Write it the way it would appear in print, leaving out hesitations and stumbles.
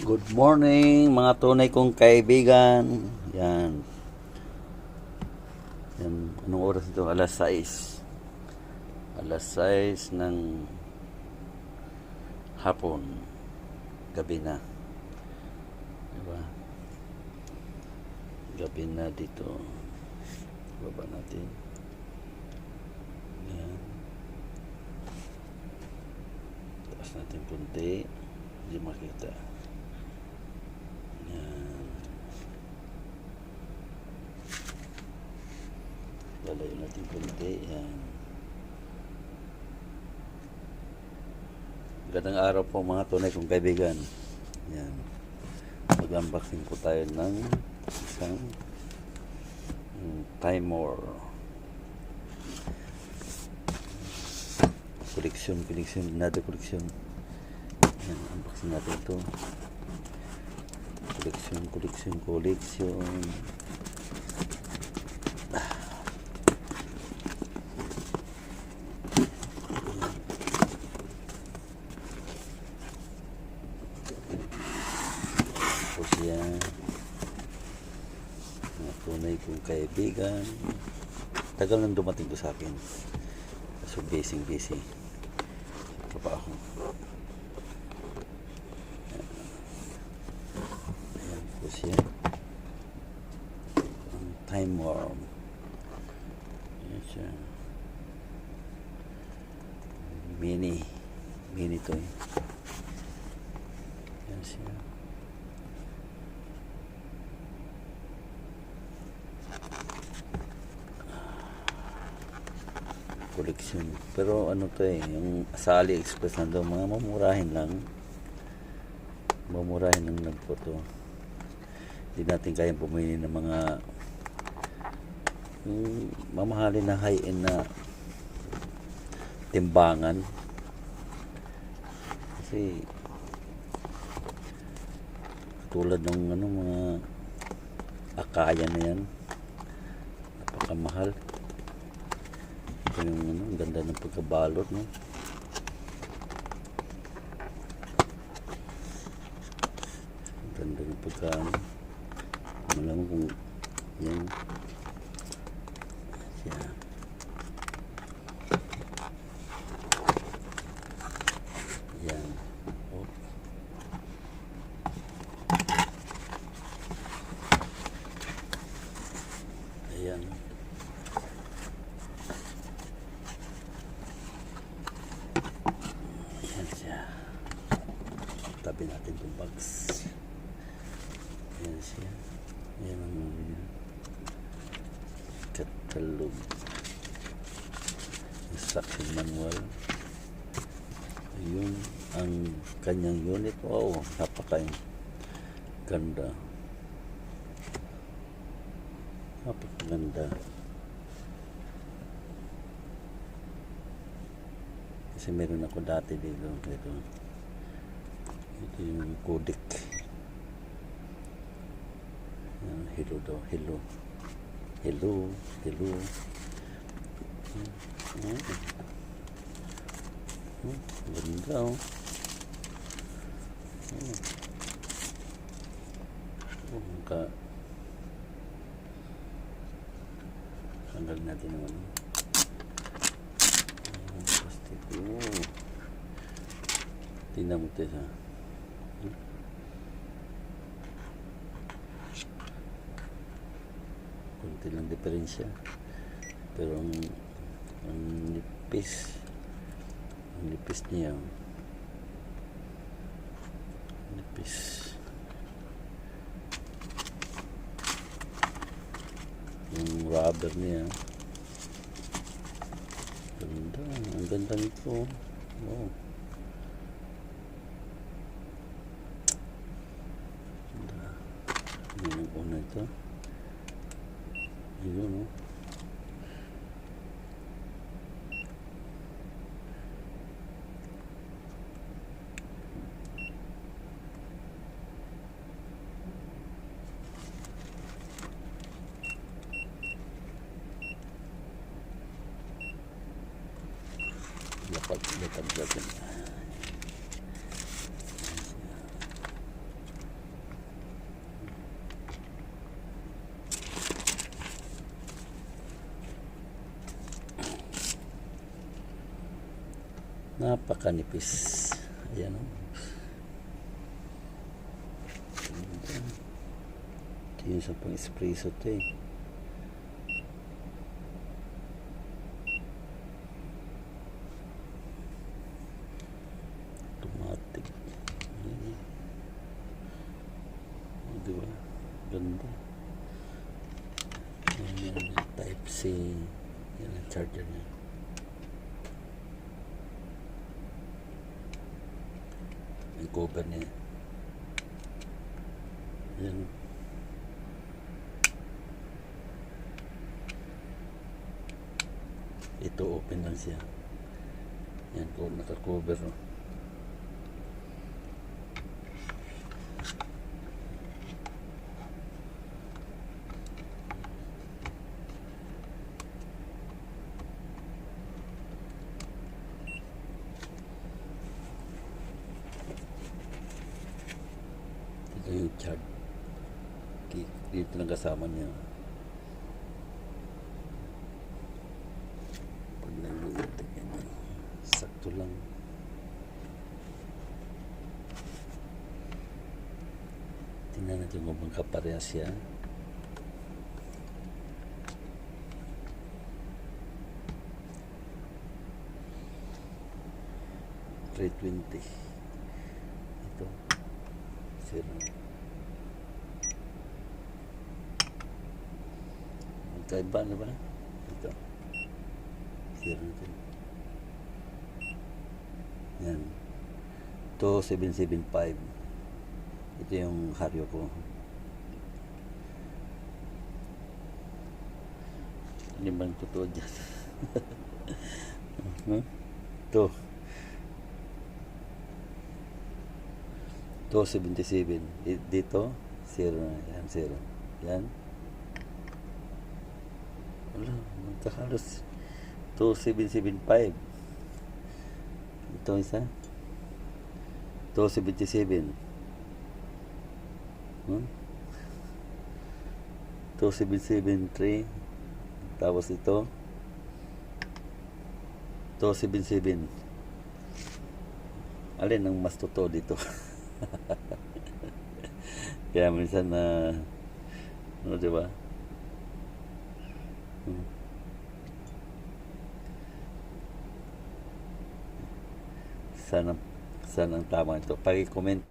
Good morning mga tunay kong kaibigan. Yan. Yan. Anong oras ito? Alas 6. Alas 6 ng hapon. Gabi na. Diba? Gabi na dito. Baba natin. Yan. Taas natin kunti. Hindi makita. Lalayo natin kunti. Yan. Magandang araw po mga tunay kong kaibigan. Yan. Mag-unboxing po tayo ng isang timer. Koleksyon. Another koleksyon. Yan. Unboxing natin ito. Koleksyon. Tapos yan, mga tunay kong kaibigan. Tagal nang dumating ko sa akin. So busy. Ito pa ako. Ayan po siya. Ang time worm. Ayan siya. Mini to eh. Ayan siya. Koleksyon. Pero ano to eh, yung sa AliExpress na daw, mga mamurahin lang po to. Hindi natin kayang pumili ng mga mamahalin na high-end na timbangan. Kasi tulad ng mga Akaya na yan, napakamahal. Yung ang ganda ng pagkabalot, no? Ang ganda ng pagka malam kung yan siya. Yan. Oh. Ayan. Tabi natin itong box. Ayan siya. Ayan ang catalog. Instruction manual. Ayun ang kanyang unit. Wow, napakaganda. Kasi meron ako dati dito. Ito yung codec. Hello daw. Hello. Ganda oh. Tanggal natin naman. Plastic. Tingnan mo tayo sa konti lang diferensya, pero ang nipis niya, yung rubber niya ganda, ang ganda nito. Wow, ganda. Yung una ito. Yun, no? Lapag natin. Napakanipis. Ayan o. Ito yung sa pang espresso ito eh. Automatic. Ayan. Diba? Ganda. Ayan, type C. Yan ang charger niya. Yung cover niya. Yan. Ito open lang siya. Yan po, naka-cover. No? Ito yung chart. Dito lang kasama niya. Pag nag-ulit, sakto lang. Tingnan natin kung magkaparehas siya. $320. Ito. Zero. Magkaiba na ba? Ito. Zero natin. Yan. 2775. Ito yung haryo ko. Ano bang totoo dyan? Ito. 277. Dito, 0 na. Yan, 0. Yan. Wala, magkakalos. 2775. Ito isa. 277. 2773. Tapos ito. 277. Alin ang mas totoo dito? Kaya minsan na ano, diba? Sana ang tama ito. Paki-comment.